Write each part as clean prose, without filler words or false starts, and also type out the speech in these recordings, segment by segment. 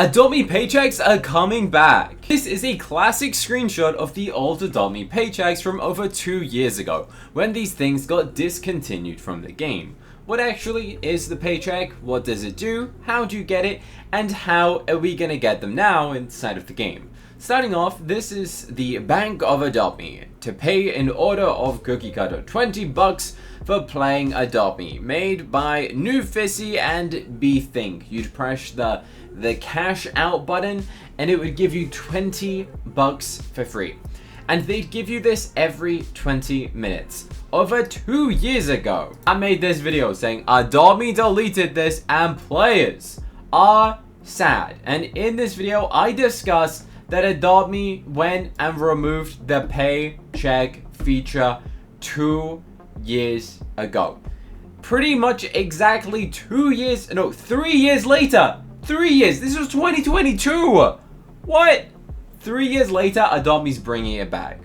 Adopt Me paychecks are coming back. This is a classic screenshot of the old Adopt Me paychecks from over 2 years ago, when these things got discontinued from the game. What actually is the paycheck? What does it do? How do you get it? And how are we gonna get them now inside of the game? Starting off, this is the Bank of Adopt Me. To pay in order of CookieCutter, 20 bucks for playing Adopt Me, made by New Fissy and Think. You'd press the cash out button and it would give you 20 bucks for free. And they'd give you this every 20 minutes. Over 2 years ago, I made this video saying Adopt Me deleted this and players are sad. And in this video, I discussed that Adopt Me went and removed the paycheck feature 2 years ago. Pretty much exactly 3 years later. 3 years. This was 2022. What? 3 years later, Adopt Me's bringing it back.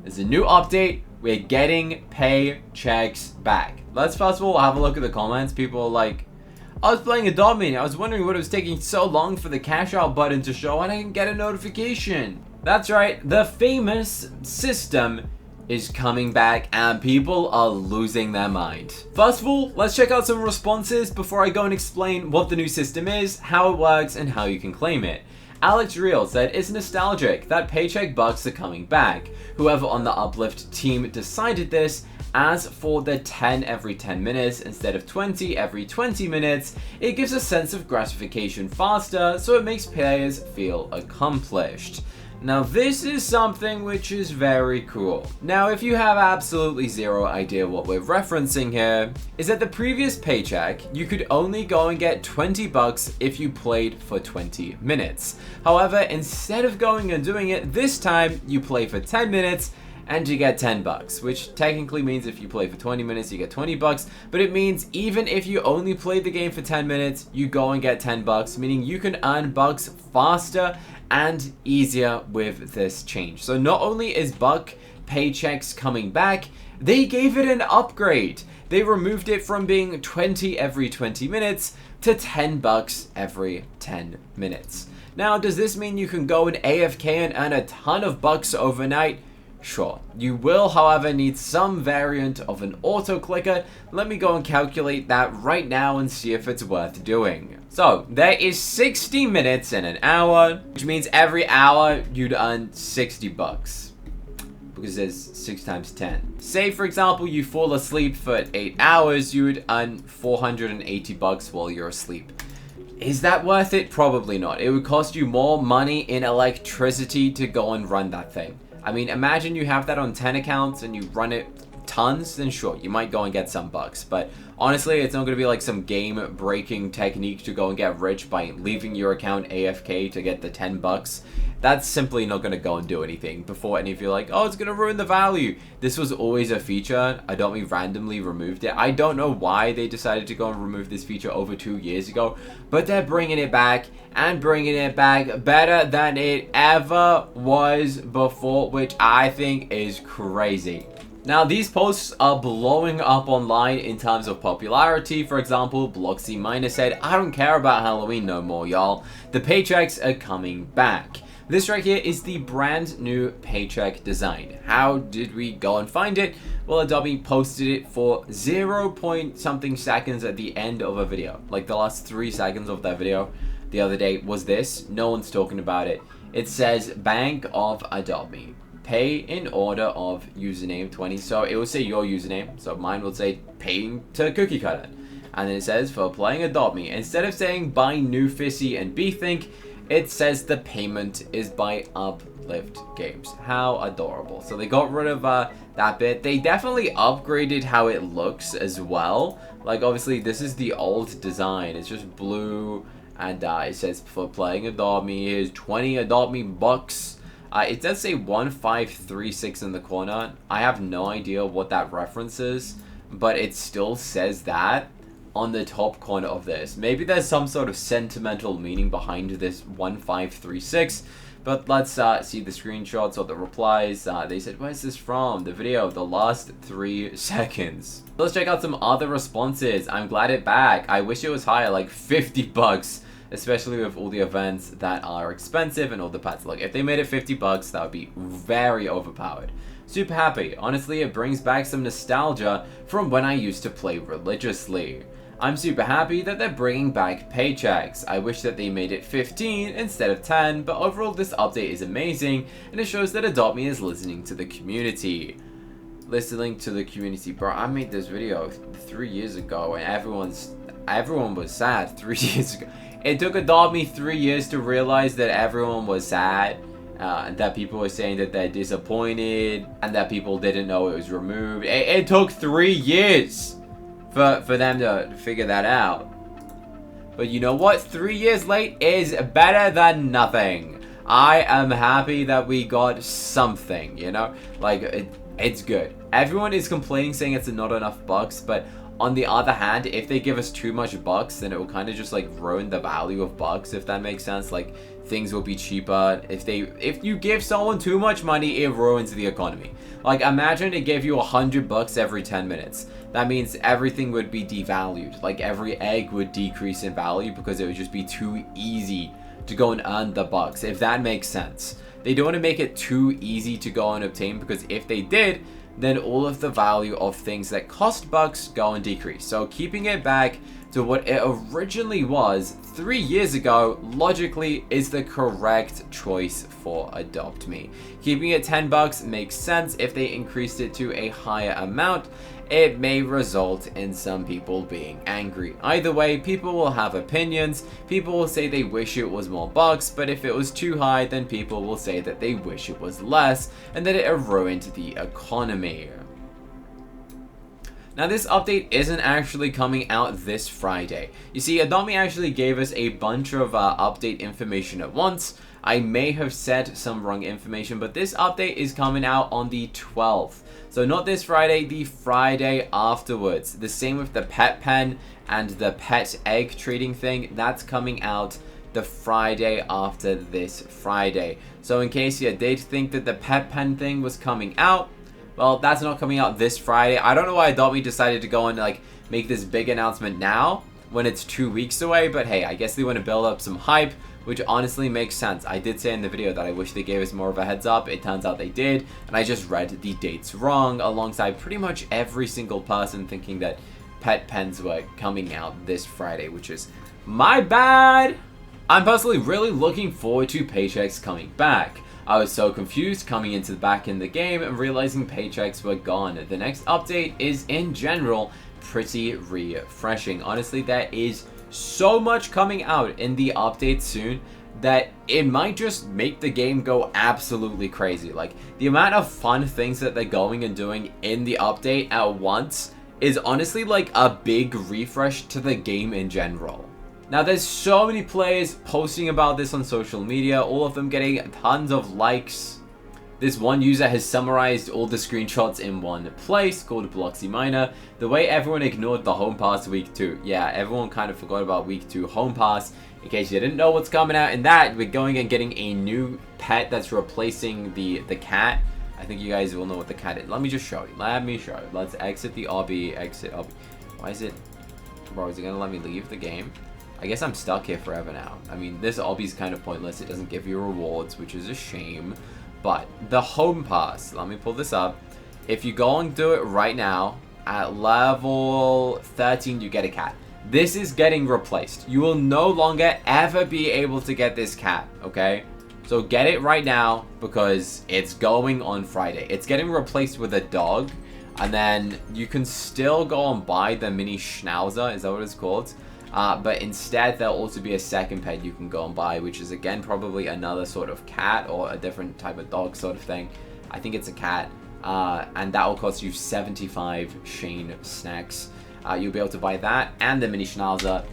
There's a new update. We're getting paychecks back. Let's first of all have a look at the comments. People are like, I was playing Adopt Me. I was wondering what it was taking so long for the cash out button to show and I didn't get a notification. That's right. The famous system is coming back and people are losing their mind. First of all, let's check out some responses before I go and explain what the new system is, how it works, and how you can claim it. Alex Real said, it's nostalgic that paycheck bucks are coming back. Whoever on the Uplift team decided this. As for the 10 every 10 minutes instead of 20 every 20 minutes, it gives a sense of gratification faster, so it makes players feel accomplished. Now this is something which is very cool. Now if you have absolutely zero idea what we're referencing here, is that the previous paycheck, you could only go and get 20 bucks if you played for 20 minutes. However, instead of going and doing it, this time you play for 10 minutes and you get 10 bucks, which technically means if you play for 20 minutes, you get 20 bucks, but it means even if you only played the game for 10 minutes, you go and get 10 bucks, meaning you can earn bucks faster and easier with this change. So not only is buck paychecks coming back, they gave it an upgrade. They removed it from being 20 every 20 minutes to 10 bucks every 10 minutes. Now, does this mean you can go and AFK and earn a ton of bucks overnight? Sure. You will, however, need some variant of an auto clicker. Let me go and calculate that right now and see if it's worth doing. So, there is 60 minutes in an hour, which means every hour you'd earn 60 bucks. Because there's 6 times 10. Say, for example, you fall asleep for 8 hours, you would earn 480 bucks while you're asleep. Is that worth it? Probably not. It would cost you more money in electricity to go and run that thing. I mean, imagine you have that on 10 accounts and you run it tons, then sure, you might go and get some bucks. But honestly, it's not going to be like some game-breaking technique to go and get rich by leaving your account AFK to get the 10 bucks. That's simply not going to go and do anything before any of you are like, oh, it's going to ruin the value. This was always a feature. Adopt Me randomly removed it. I don't know why they decided to go and remove this feature over 2 years ago, but they're bringing it back and bringing it back better than it ever was before, which I think is crazy. Now, these posts are blowing up online in terms of popularity. For example, Bloxy Miner said, I don't care about Halloween no more, y'all. The paychecks are coming back. This right here is the brand new paycheck design. How did we go and find it? Well, Adopt Me posted it for 0 point something seconds at the end of a video. Like the last 3 seconds of that video the other day was this. No one's talking about it. It says Bank of Adopt Me. Pay in order of username 20. So it will say your username. So mine will say paying to CookieCutter. And then it says for playing Adopt Me. Instead of saying by New Fissy and Think, it says the payment is by Uplift Games. How adorable. So they got rid of that bit. They definitely upgraded how it looks as well. Like obviously this is the old design. It's just blue and it says for playing Adopt Me, here's 20 Adopt Me bucks. It does say 1536 in the corner. I have no idea what that reference is, but it still says that on the top corner of this. Maybe there's some sort of sentimental meaning behind this 1536, but let's see the screenshots or the replies. They said, where's this from? The video, the last 3 seconds. Let's check out some other responses. I'm glad it's back. I wish it was higher, like 50 bucks. especially with all the events that are expensive and all the pets. Look, if they made it 50 bucks, that would be very overpowered. Super happy. Honestly, it brings back some nostalgia from when I used to play religiously. I'm super happy that they're bringing back paychecks. I wish that they made it 15 instead of 10, but overall this update is amazing and it shows that Adopt Me is listening to the community. Listening to the community, bro. I made this video 3 years ago and everyone was sad 3 years ago. It took Adopt Me 3 years to realize that everyone was sad. And that people were saying that they're disappointed and that people didn't know it was removed. It took 3 years for them to figure that out. But you know what? 3 years late is better than nothing. I am happy that we got something, you know? Like, it's good. Everyone is complaining saying it's not enough bucks, but on the other hand, if they give us too much bucks, then it will kind of just like ruin the value of bucks, if that makes sense. Like, things will be cheaper. If you give someone too much money, it ruins the economy. Like, imagine it gave you 100 bucks every 10 minutes. That means everything would be devalued. Like, every egg would decrease in value because it would just be too easy to go and earn the bucks, if that makes sense. They don't want to make it too easy to go and obtain, because if they did, then all of the value of things that cost bucks go and decrease. So keeping it back to what it originally was 3 years ago, logically, is the correct choice for Adopt Me. Keeping it 10 bucks makes sense. If they increased it to a higher amount, it may result in some people being angry. Either way, people will have opinions. People will say they wish it was more bucks, but if it was too high, then people will say that they wish it was less and that it ruined the economy. Now, this update isn't actually coming out this Friday. You see, Adopt Me actually gave us a bunch of update information at once. I may have said some wrong information, but this update is coming out on the 12th. So not this Friday, the Friday afterwards. The same with the pet pen and the pet egg trading thing. That's coming out the Friday after this Friday. So in case you did think that the pet pen thing was coming out, well, that's not coming out this Friday. I don't know why Adopt Me decided to go and like make this big announcement now when it's 2 weeks away, but hey, I guess they want to build up some hype, which honestly makes sense. I did say in the video that I wish they gave us more of a heads up. It turns out they did, and I just read the dates wrong alongside pretty much every single person thinking that pet pens were coming out this Friday, which is my bad. I'm personally really looking forward to paychecks coming back. I was so confused coming into back in the game and realizing paychecks were gone. The next update is in general pretty refreshing. Honestly, there is so much coming out in the update soon that it might just make the game go absolutely crazy. Like, the amount of fun things that they're going and doing in the update at once is honestly like a big refresh to the game in general. Now, there's so many players posting about this on social media, all of them getting tons of likes. This one user has summarized all the screenshots in one place, called Bloxy Miner. The way everyone ignored the Home Pass Week 2. Yeah, everyone kind of forgot about Week 2 Home Pass. In case you didn't know what's coming out in that, we're going and getting a new pet that's replacing the cat. I think you guys will know what the cat is. Let me just show you. Let me show you. Let's exit the obby. Exit obby. Why is it... Bro, is it gonna let me leave the game? I guess I'm stuck here forever now. I mean, this obby's kind of pointless. It doesn't give you rewards, which is a shame. But the Home Pass, let me pull this up. If you go and do it right now, at level 13, you get a cat. This is getting replaced. You will no longer ever be able to get this cat, okay? So get it right now because it's going on Friday. It's getting replaced with a dog. And then you can still go and buy the mini schnauzer. Is that what it's called? But instead, there'll also be a second pet you can go and buy, which is, again, probably another sort of cat or a different type of dog sort of thing. I think it's a cat. And that will cost you 75 Shane snacks. You'll be able to buy that and the mini schnauzer.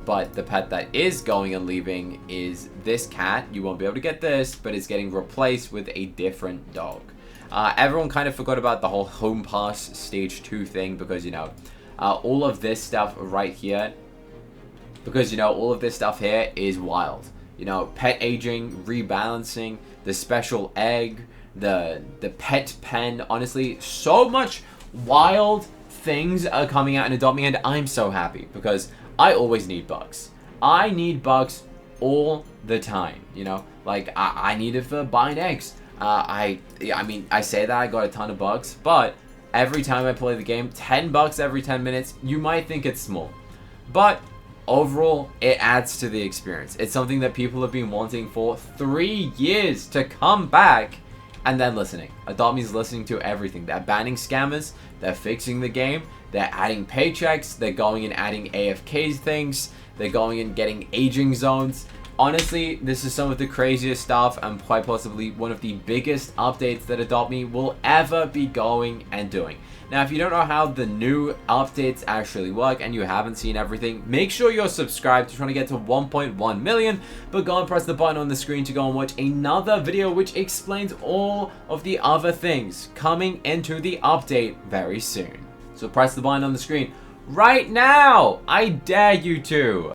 But the pet that is going and leaving is this cat. You won't be able to get this, but it's getting replaced with a different dog. Everyone kind of forgot about the whole Home Pass Stage 2 thing because, you know, all of this stuff right here, because, you know, all of this stuff here is wild. You know, pet aging, rebalancing, the special egg, the pet pen. Honestly, so much wild things are coming out in Adopt Me, and I'm so happy because I always need bucks. I need bucks all the time, you know? Like, I need it for buying eggs. I mean, I say that I got a ton of bucks, but every time I play the game, 10 bucks every 10 minutes, you might think it's small. But overall, it adds to the experience. It's something that people have been wanting for 3 years to come back, and then listening. Adopt.me's listening to everything. They're banning scammers, they're fixing the game, they're adding paychecks, they're going and adding AFK things, they're going and getting aging zones. Honestly, this is some of the craziest stuff and quite possibly one of the biggest updates that Adopt.me will ever be going and doing. Now, if you don't know how the new updates actually work and you haven't seen everything, make sure you're subscribed to trying to get to 1.1 million, but go and press the button on the screen to go and watch another video which explains all of the other things coming into the update very soon. So press the button on the screen right now! I dare you to!